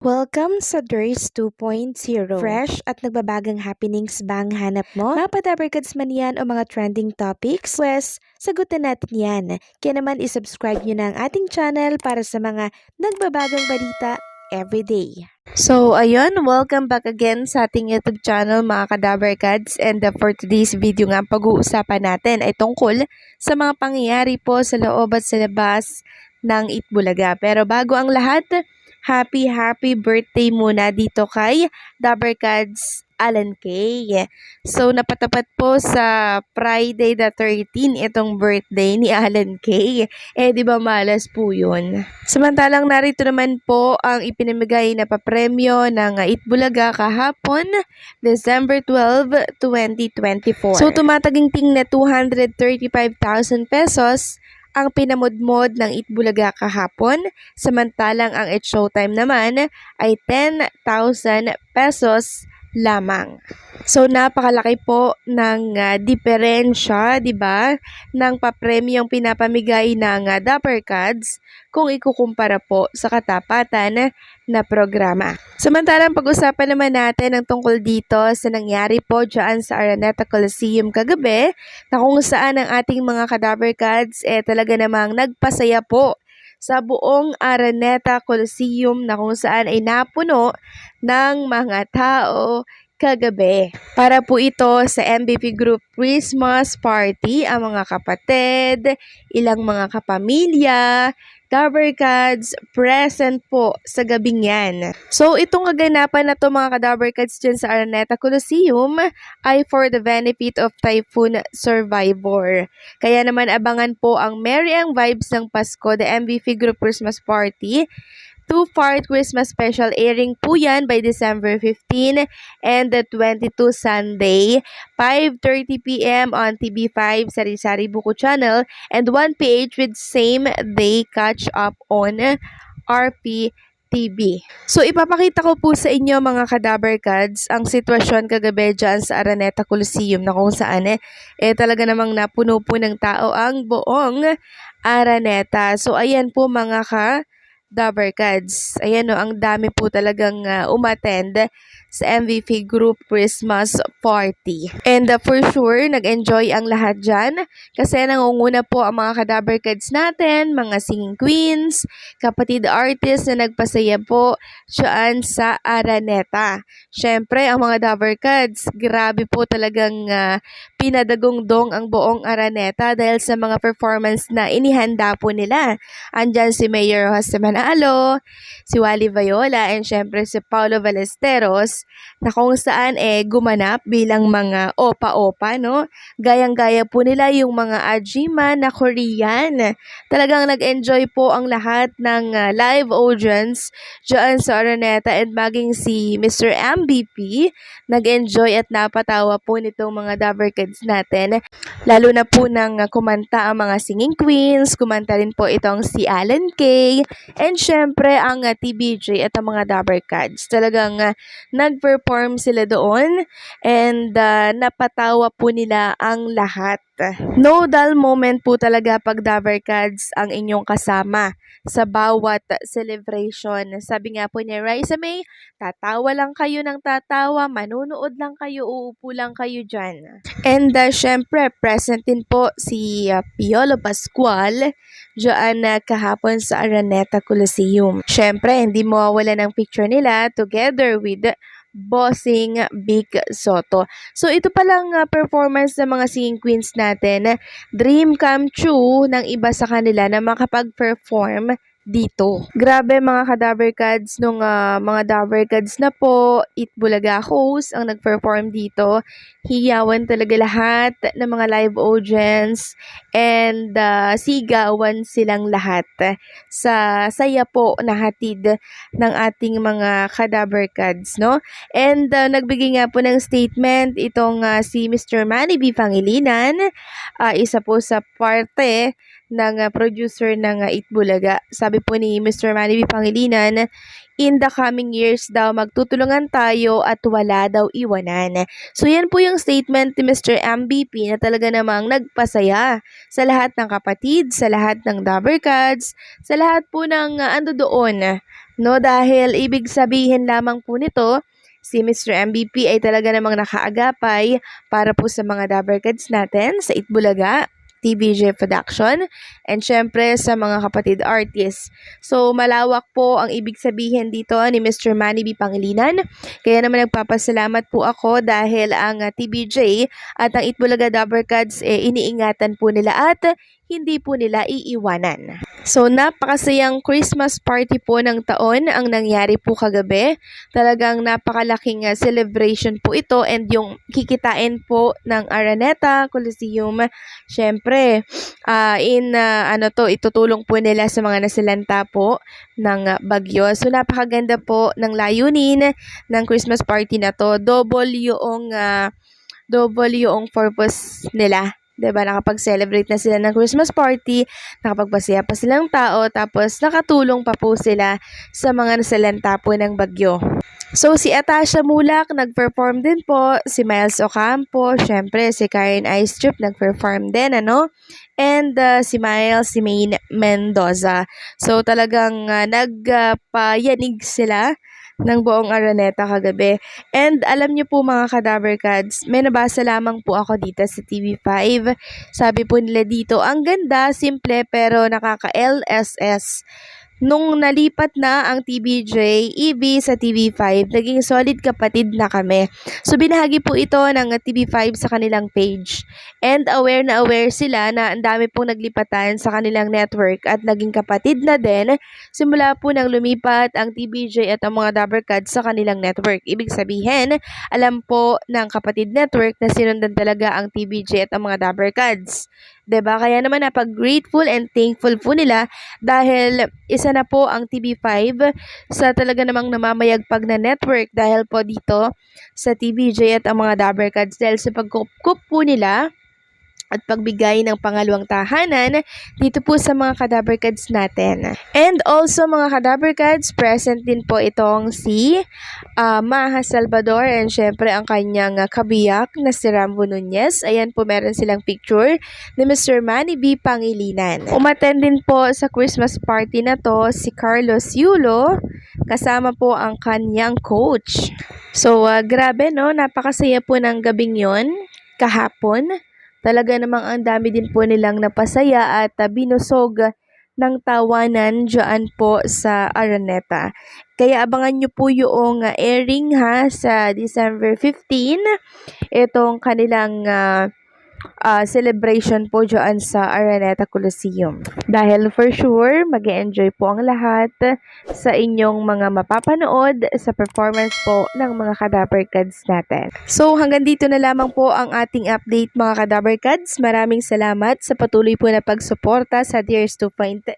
Welcome sa Durs 2.0. Fresh at nagbabagang happenings ba ang hanap mo? Mga padabarkads man yan o mga trending topics? Pwes, sagutin natin yan. Kaya naman isubscribe nyo na ang ating channel para sa mga nagbabagang balita everyday. So, ayun, welcome back again sa ating YouTube channel mga kadabarkads, and for today's video nga pag-uusapan natin ay tungkol sa mga pangyayari po sa loob at sa labas ng Itbulaga. Pero bago ang lahat, happy birthday muna dito kay Dabarkads Alan K. So, napatapat po sa Friday the 13 itong birthday ni Alan K. Di ba malas po yun? Samantalang narito naman po ang ipinamigay na papremyo ng Itbulaga kahapon, December 12, 2024. So, tumataginting na 235,000 pesos ang pinamudmod ng Itbulaga kahapon, samantalang ang It's Showtime naman ay 10,000 pesos lamang. So napakalaki po ng diferensya, 'di ba, ng papremyong pinapamigay ng Dabarkads kung ikukumpara po sa katapatan na programa. Samantalang pag-usapan naman natin ang tungkol dito sa nangyari po dyan sa Araneta Coliseum kagabi, na kung saan ang ating mga Kadabarkads talaga namang nagpasaya po sa buong Araneta Coliseum, na kung saan ay napuno ng mga tao kagabi. Para po ito sa MVP Group Christmas Party, ang mga kapatid, ilang mga kapamilya, Dabarkads present po sa gabing yan. So itong kaganapan na to mga Kadabarkads dyan sa Araneta Coliseum ay for the benefit of typhoon survivor. Kaya naman abangan po ang Merry ang Vibes ng Pasko, the MVP Group Christmas Party. 2-part Christmas special airing po yan by December 15 and the 22 Sunday, 5:30 p.m. on TV5 Sari-Sari Buko Channel and 1 PH with same day catch up on RPTV. So ipapakita ko po sa inyo mga Kadabarkads ang sitwasyon kagabi dyan sa Araneta Coliseum, na kung saan talaga namang napuno po ng tao ang buong Araneta. So ayan po mga Dabarkads. Ayan o, ang dami po talagang umattend sa MVP Group Christmas Party. And for sure, nag-enjoy ang lahat dyan kasi nangunguna po ang mga Kadabarkads natin, mga singing queens, kapatid artists na nagpasaya po dyan sa Araneta. Syempre, ang mga Dabarkads, grabe po talagang pinadagong-dong ang buong Araneta dahil sa mga performance na inihanda po nila. Andyan si Mayor Jose Manalo, si Wally Viola, and syempre si Paulo Ballesteros, na kung saan gumanap bilang mga opa-opa, no? Gayang-gaya po nila yung mga Ajima na Korean. Talagang nag-enjoy po ang lahat ng live audience dyan sa Araneta, and maging si Mr. MVP, nag-enjoy at napatawa po nitong mga Dabarkads natin. Lalo na po nang kumanta ang mga singing queens, kumanta rin po itong si Alan K, and syempre ang TBJ at ang mga Dabarkads. Talagang nag-perform sila doon, and napatawa po nila ang lahat. No dull moment po talaga pag Dabarkads ang inyong kasama sa bawat celebration. Sabi nga po ni Raisa May, tatawa lang kayo ng tatawa, manunood lang kayo, uupo lang kayo dyan. And syempre, present din po si Piolo Pascual dyan kahapon sa Araneta Coliseum. Syempre, hindi mawawala ng picture nila together with Bossing Big Soto. So ito palang performance ng mga singing queens natin, dream come true ng iba sa kanila na makapag-perform dito. Grabe mga Kadabarkads, nung mga Dabarkads na po, Itbulaga host ang nag-perform dito. Hiyawan talaga lahat ng mga live audience, and sigawan silang lahat sa saya po na hatid ng ating mga Kadabarkads, no? And nagbigay nga po ng statement itong si Mr. Manny B. Pangilinan, isa po sa parte ng producer ng Itbulaga. Sabi po ni Mr. Manny V. Pangilinan, in the coming years daw magtutulungan tayo at wala daw iwanan. So yan po yung statement ni Mr. MVP na talaga namang nagpasaya sa lahat ng kapatid, sa lahat ng Dabbercads, sa lahat po ng ando doon. No, dahil ibig sabihin lamang po nito, si Mr. MVP ay talaga namang nakaagapay para po sa mga Dabbercads natin sa Itbulaga, TVJ Production, and syempre sa mga kapatid artists. So, malawak po ang ibig sabihin dito ni Mr. Manny B. Pangilinan. Kaya naman nagpapasalamat po ako dahil ang TVJ at ang Itbulaga Dabbercads iniingatan po nila at hindi po nila iiwanan. So, napakasayang Christmas party po ng taon ang nangyari po kagabi. Talagang napakalaking celebration po ito and yung kikitain po ng Araneta Coliseum, syempre, itutulong po nila sa mga nasalanta po ng bagyo. So, napakaganda po ng layunin ng Christmas party na to. Double yung purpose nila. Diba, nakapag-celebrate na sila ng Christmas party, nakapagpasaya pa silang tao, tapos nakatulong pa po sila sa mga nasalanta po ng bagyo. So, si Atasha Mulak nag-perform din po, si Miles Ocampo, syempre si Karen Istrip nag-perform din, and si Miles, si Maine Mendoza. So, talagang nagpayanig sila ng buong Araneta kagabi. And alam niyo po mga Kadabbercads, may nabasa lamang po ako dito sa TV5. Sabi po nila dito, ang ganda, simple pero nakaka-LSS. Nung nalipat na ang TVJ, EV sa TV5, naging solid kapatid na kami. So, binahagi po ito ng TV5 sa kanilang page. And aware na aware sila na ang dami pong naglipatan sa kanilang network at naging kapatid na din simula po nang lumipat ang TVJ at ang mga Dabbercads sa kanilang network. Ibig sabihin, alam po ng kapatid network na sinundan talaga ang TVJ at ang mga Dabbercads. 'Di ba? Kaya naman napag-grateful and thankful po nila dahil isa na po ang TV5 sa talaga namang namamayagpag na network dahil po dito sa TVJ at ang mga Dabbercads dahil sa pagkup po nila at pagbigay ng pangalawang tahanan dito po sa mga Kadabbercads natin. And also mga Kadabbercads, present din po itong si Maha Salvador and syempre ang kanyang kabiyak na si Rambo Nunez. Ayan po, meron silang picture ni Mr. Manny B. Pangilinan. Umattend din po sa Christmas party na to si Carlos Yulo kasama po ang kanyang coach. So grabe no, napakasaya po ng gabing yon kahapon. Talaga namang ang dami din po nilang napasaya at binusog ng tawanan dyan po sa Araneta. Kaya abangan nyo po yung airing sa December 15, itong kanilang celebration po dyan sa Araneta Coliseum. Dahil for sure, mag-enjoy po ang lahat sa inyong mga mapapanood sa performance po ng mga Kadabbercads natin. So hanggang dito na lamang po ang ating update mga Kadabbercads. Maraming salamat sa patuloy po na pagsuporta sa Dears 2.0.